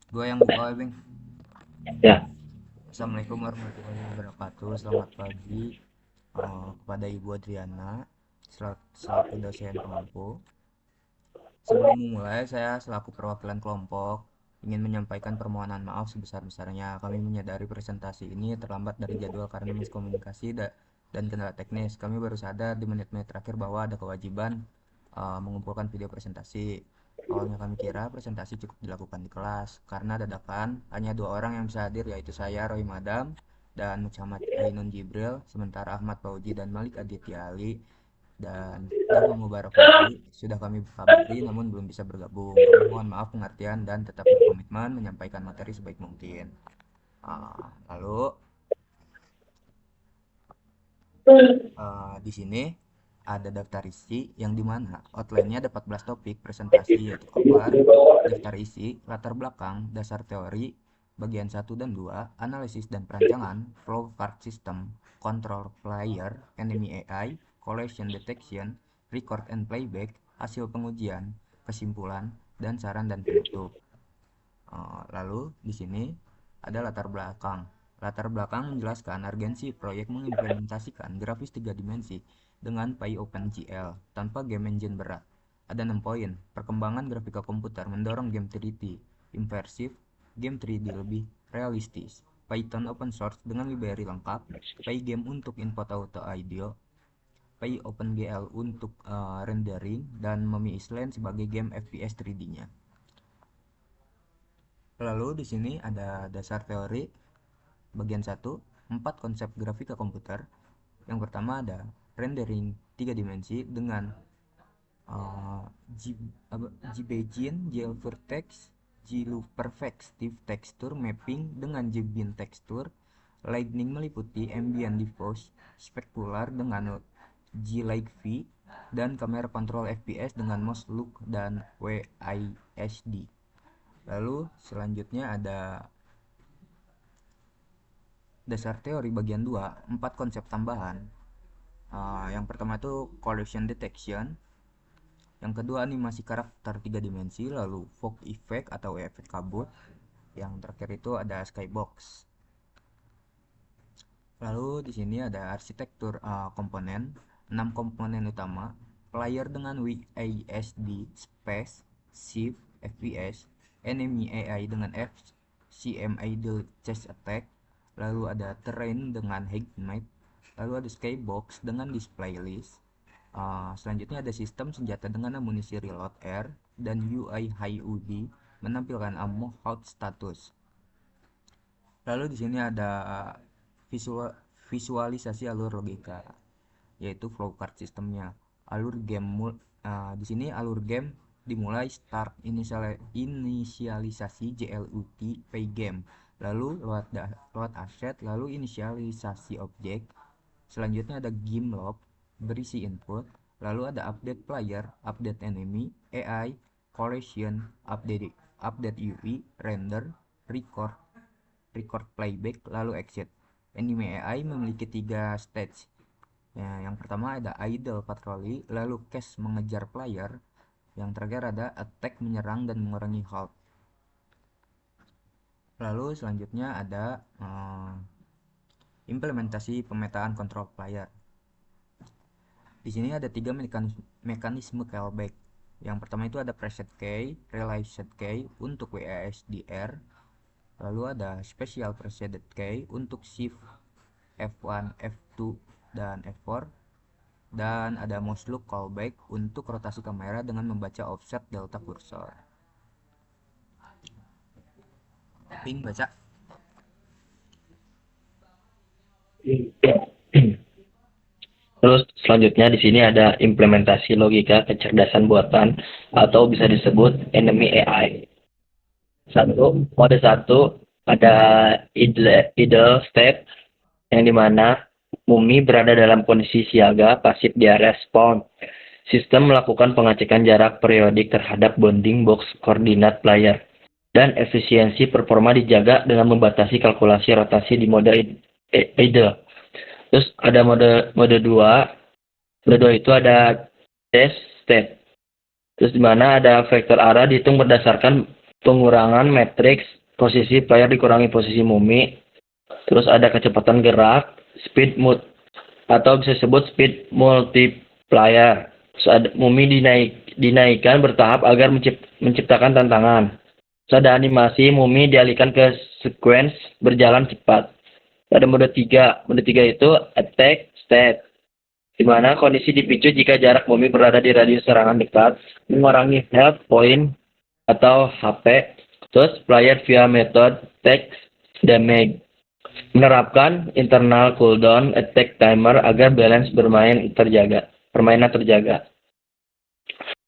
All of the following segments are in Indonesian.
Gue yang buka ya, Bing. Ya, Assalamualaikum warahmatullahi wabarakatuh. Selamat pagi kepada Ibu Adriana selaku dosen pengampu. Sebelum memulai, saya selaku perwakilan kelompok ingin menyampaikan permohonan maaf sebesar-besarnya. Kami menyadari presentasi ini terlambat dari jadwal karena miskomunikasi dan kendala teknis. Kami baru sadar di menit-menit terakhir bahwa ada kewajiban mengumpulkan video presentasi. Awalnya kami kira presentasi cukup dilakukan di kelas, karena dadakan hanya dua orang yang bisa hadir, yaitu saya, Roy Madam, dan Muhammad Ainun Jibril, sementara Ahmad Fauji dan Malik Aditya Ali dan Dharma Mubarak Febri sudah kami kabari namun belum bisa bergabung. Kami mohon maaf pengertian dan tetap berkomitmen menyampaikan materi sebaik mungkin. Lalu di sini ada daftar isi yang dimana outline-nya ada 14 topik presentasi, yaitu cover, daftar isi, latar belakang, dasar teori, bagian satu dan 2, analisis dan perancangan, flow card system, control player, enemy AI, collision detection, record and playback, hasil pengujian, kesimpulan, dan saran dan penutup. Lalu di sini ada latar belakang. Latar belakang menjelaskan urgensi proyek mengimplementasikan grafis 3 dimensi dengan PyOpenGL tanpa game engine berat. Ada 6 poin. Perkembangan grafika komputer mendorong game 3D immersif, game 3D lebih realistis. Python open source dengan library lengkap, Pygame untuk input auto audio, PyOpenGL untuk rendering, dan Mummy Island sebagai game FPS 3D-nya. Lalu di sini ada dasar teori bagian satu, 4 konsep grafika komputer. Yang pertama ada rendering 3 dimensi dengan uh, GBeijing, GLVertex, GLuperfective Texture Mapping dengan GBeam Texture, Lightning meliputi ambient diffuse, specular dengan G-Like V, dan kamera kontrol FPS dengan mouse look dan WISD. Lalu selanjutnya ada dasar teori bagian 2, 4 konsep tambahan. Yang pertama itu collision detection, yang kedua animasi karakter 3 dimensi, lalu fog effect atau efek kabut, yang terakhir itu ada skybox. Lalu di sini ada arsitektur komponen, 6 komponen utama, player dengan WASD, space, shift, FPS, enemy AI dengan FCM idle chase attack, lalu ada terrain dengan height map, lalu ada skybox dengan display list. Selanjutnya ada sistem senjata dengan amunisi reload air dan UI HUD menampilkan ammo HUD status. Lalu di sini ada visualisasi alur logika, yaitu flow card sistemnya. Alur game di sini alur game dimulai start inisialisasi JLUT pay game, lalu load asset, lalu inisialisasi objek. Selanjutnya ada game log berisi input, lalu ada update player, update enemy, AI, collision, update UI, render, record, record playback, lalu exit. Anime AI memiliki 3 stage. Ya, yang pertama ada idle patroli, lalu cache mengejar player, yang terakhir ada attack menyerang dan mengurangi halt. Lalu selanjutnya ada implementasi pemetaan control player. Di sini ada 3 mekanisme callback. Yang pertama itu ada preset key, realize set key untuk WASDR, lalu ada special preset key untuk shift F1, F2, dan F4, dan ada mouse look callback untuk rotasi kamera dengan membaca offset delta kursor. Ping baca. terus selanjutnya di sini ada implementasi logika kecerdasan buatan atau bisa disebut enemy AI. Mode satu ada idle state yang dimana Mumi berada dalam kondisi siaga pasif di area spawn. Sistem melakukan pengecekan jarak periodik terhadap bounding box koordinat player dan efisiensi performa dijaga dengan membatasi kalkulasi rotasi di mode idle. Terus ada mode 2. Mode 2 itu ada test state. Terus di mana ada vektor arah dihitung berdasarkan pengurangan matriks, posisi player dikurangi posisi mumi, terus ada kecepatan gerak, speed mood atau bisa disebut speed multiplier. Terus ada mumi dinaikkan bertahap agar menciptakan tantangan. Terus ada animasi mumi dialihkan ke sequence berjalan cepat. Ada mode 3. Mode 3 itu attack state, di mana kondisi dipicu jika jarak mumi berada di radius serangan dekat, mengurangi health point atau HP. Terus player via method text damage, menerapkan internal cooldown attack timer agar balance permainan terjaga.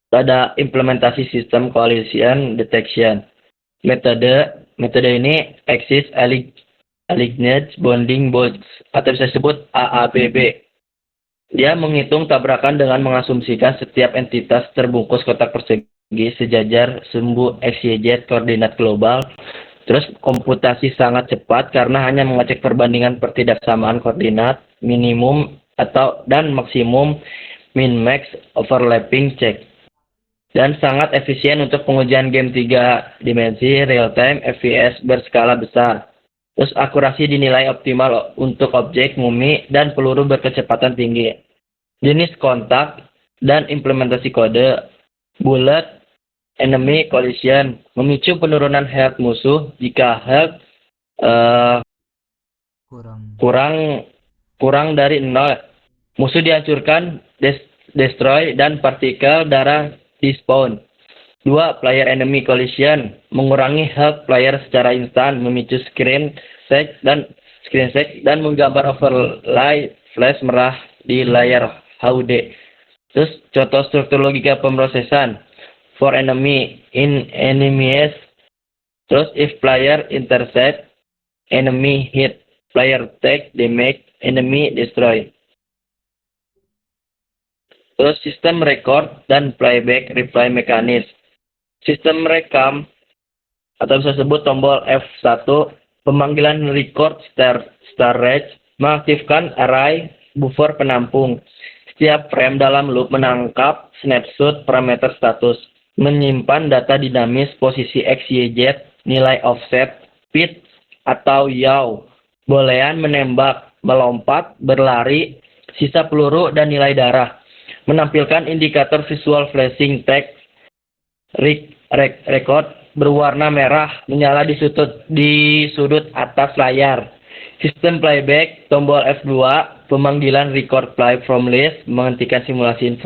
Ada implementasi sistem collision detection. Metode ini Axis Aligned Bonding Box atau bisa disebut AABB. Dia menghitung tabrakan dengan mengasumsikan setiap entitas terbungkus kotak persegi sejajar sumbu XYZ koordinat global. Terus komputasi sangat cepat karena hanya mengecek perbandingan pertidaksamaan koordinat minimum dan maksimum min-max overlapping check. Dan sangat efisien untuk pengujian game 3 dimensi real time FPS berskala besar. Terus akurasi dinilai optimal untuk objek, mumi, dan peluru berkecepatan tinggi. Jenis kontak dan implementasi kode bullet enemy collision, memicu penurunan health musuh jika health kurang dari 0. Musuh dihancurkan, destroy, dan partikel darah despawn. 2. Player enemy collision, mengurangi health player secara instan, memicu screen shake dan menggambar overlay flash merah di layar HUD. Terus contoh struktur logika pemrosesan. For enemy in enemies. Terus if player intercept, enemy hit, player take damage, enemy destroy. Terus sistem record dan playback reply mekanis. Sistem rekam atau bisa disebut tombol F1, pemanggilan record storage, mengaktifkan array buffer penampung. Setiap frame dalam loop menangkap snapshot parameter status, menyimpan data dinamis posisi XYZ, nilai offset, speed atau yaw, bolehan menembak, melompat, berlari, sisa peluru, dan nilai darah. Menampilkan indikator visual flashing text record berwarna merah menyala di sudut atas layar. Sistem playback, tombol F2, pemanggilan record play from list, menghentikan simulasi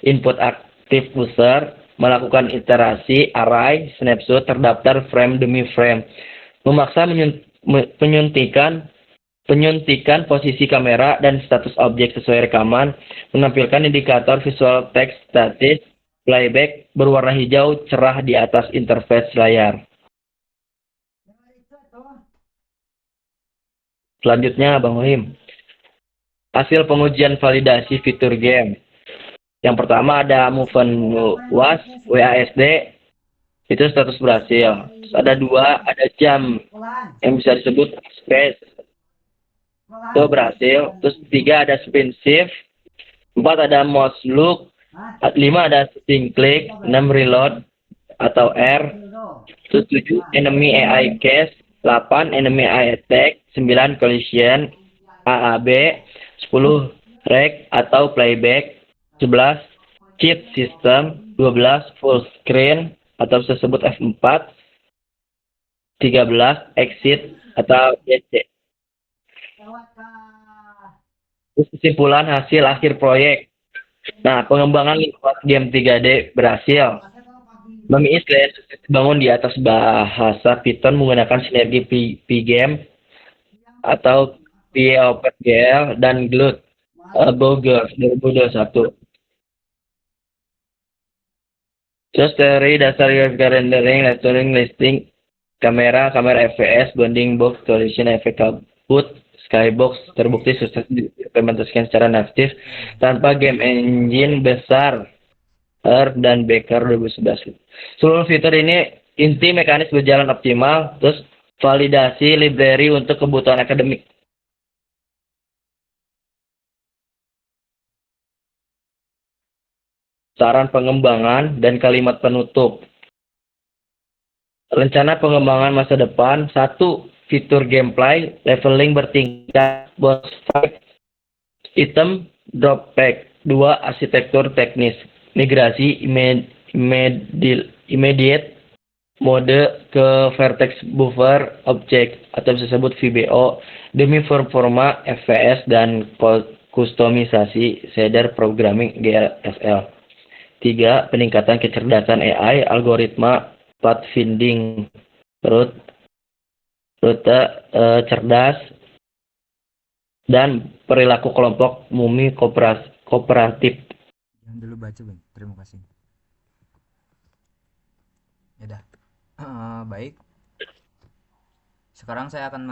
input aktif user, melakukan iterasi array snapshot terdaftar frame demi frame, memaksa penyuntikan posisi kamera dan status objek sesuai rekaman, menampilkan indikator visual text statis playback berwarna hijau cerah di atas interface layar. Selanjutnya, Bang Wim, hasil pengujian validasi fitur game. Yang pertama ada movement was WASD, itu status berhasil. Terus ada 2, ada jam yang bisa disebut space, itu berhasil. Terus 3 ada spin shift, 4 ada mouse look, 5 ada spin click, 6 reload atau R, terus 7 enemy AI case, 8 enemy AI attack, 9 collision AAB, 10 rec atau playback, 11 cheat system, 12 full screen atau disebut F4, 13 exit atau EC. Terus kesimpulan hasil akhir proyek. Nah, pengembangan game 3D berhasil. Mami Island dibangun di atas bahasa Python menggunakan sinergi Pygame atau PowerGL dan Glut Boggers 2021. Terus dari dasar grafika rendering, lettering, listing, kamera FPS, bounding box, collision effect output, skybox terbukti sukses diimplementasikan secara natif tanpa game engine besar dan Baker 2011. Seluruh fitur ini inti mekanis berjalan optimal, terus validasi library untuk kebutuhan akademik. Saran pengembangan dan kalimat penutup. Rencana pengembangan masa depan: 1. Fitur gameplay, leveling bertingkat, boss fight, item, drop pack. 2. Arsitektur teknis, migrasi immediate mode ke vertex buffer object atau disebut VBO demi performa FPS dan kustomisasi shader programming GLSL. 3. Peningkatan kecerdasan AI, algoritma pathfinding, rute cerdas, dan perilaku kelompok mumi kooperatif. Yang dulu baca bang, terima kasih. Ya dah. Baik. Sekarang saya akan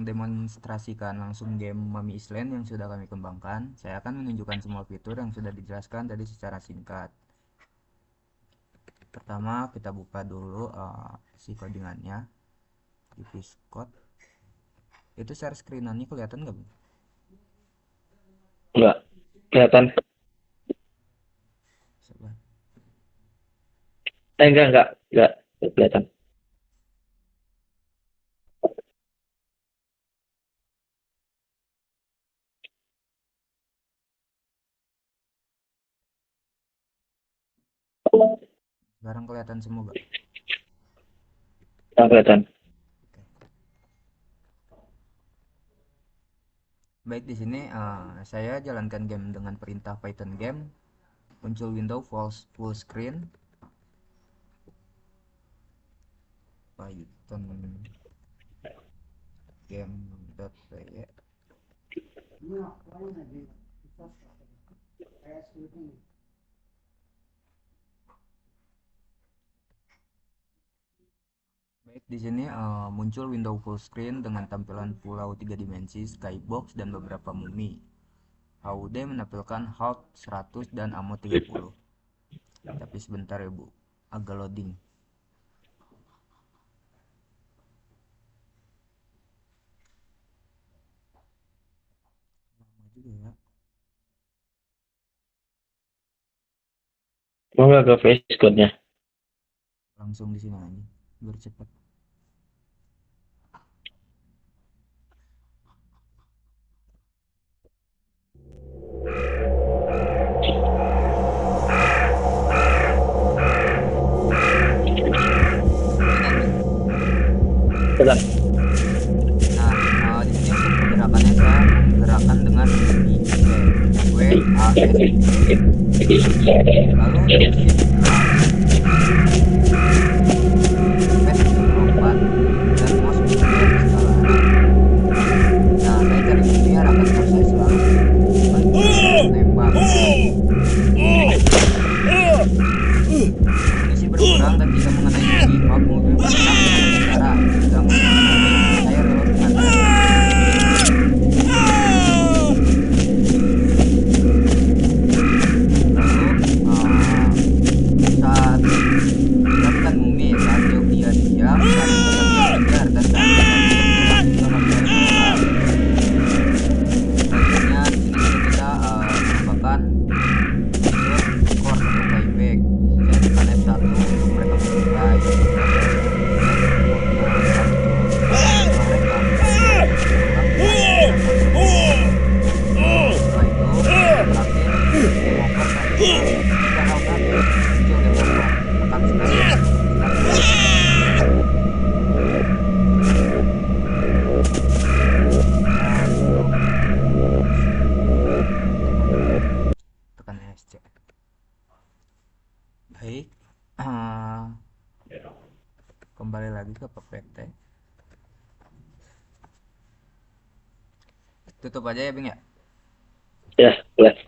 mendemonstrasikan langsung game Mami Island yang sudah kami kembangkan. Saya akan menunjukkan semua fitur yang sudah dijelaskan tadi secara singkat. Pertama kita buka dulu si codingannya di Viscode. Itu share screenannya kelihatan nggak bang? Enggak kelihatan. Coba. Enggak kelihatan. Sekarang kelihatan semua bang. Enggak kelihatan. Baik, di sini saya jalankan game dengan perintah Python game. Muncul window full screen. Python game.py. Baik, di sini muncul window full screen dengan tampilan pulau 3 dimensi, skybox, dan beberapa mumi. HUD menampilkan HUD 100 dan AMO 30. Tapi sebentar ya Bu, agak loading. Lama juga ya. Mau nggak ke face code-nya? Langsung di sini aja, biar cepat. Kelihatan. Nah, di sini untuk pergerakannya saya menggerakkan dengan mumi W A S. Lalu di sini space 34 dan mouse button skala 6. Nah, saya cari mumi arahkan saya selalu menembak. Munisi berkurang dan jika mengenai mumi, mobil bergerak dengan cara jika mengenai mumi, saya reload dengan saat mendapatkan mumi, saat dia diam, saat kita belajar, dan saat kita bergerak juga harus selanjutnya di sini kita menambahkan fitur record atau playback. Saya tekan F1 untuk mereka mulai. Setelah itu terakhir developer tadi jika hal tadi muncul developer tekan start. Tekan SC. Baik, kembali lagi ke PPT. Tutup aja ya Bing ya. Ya, boleh.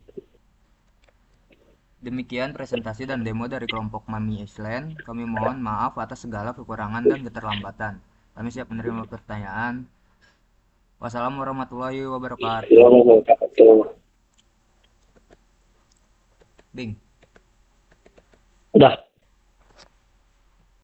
Demikian presentasi dan demo dari kelompok Mami Island. Kami mohon maaf atas segala kekurangan dan keterlambatan. Kami siap menerima pertanyaan. Wassalamualaikum warahmatullahi wabarakatuh. Bing. Udah.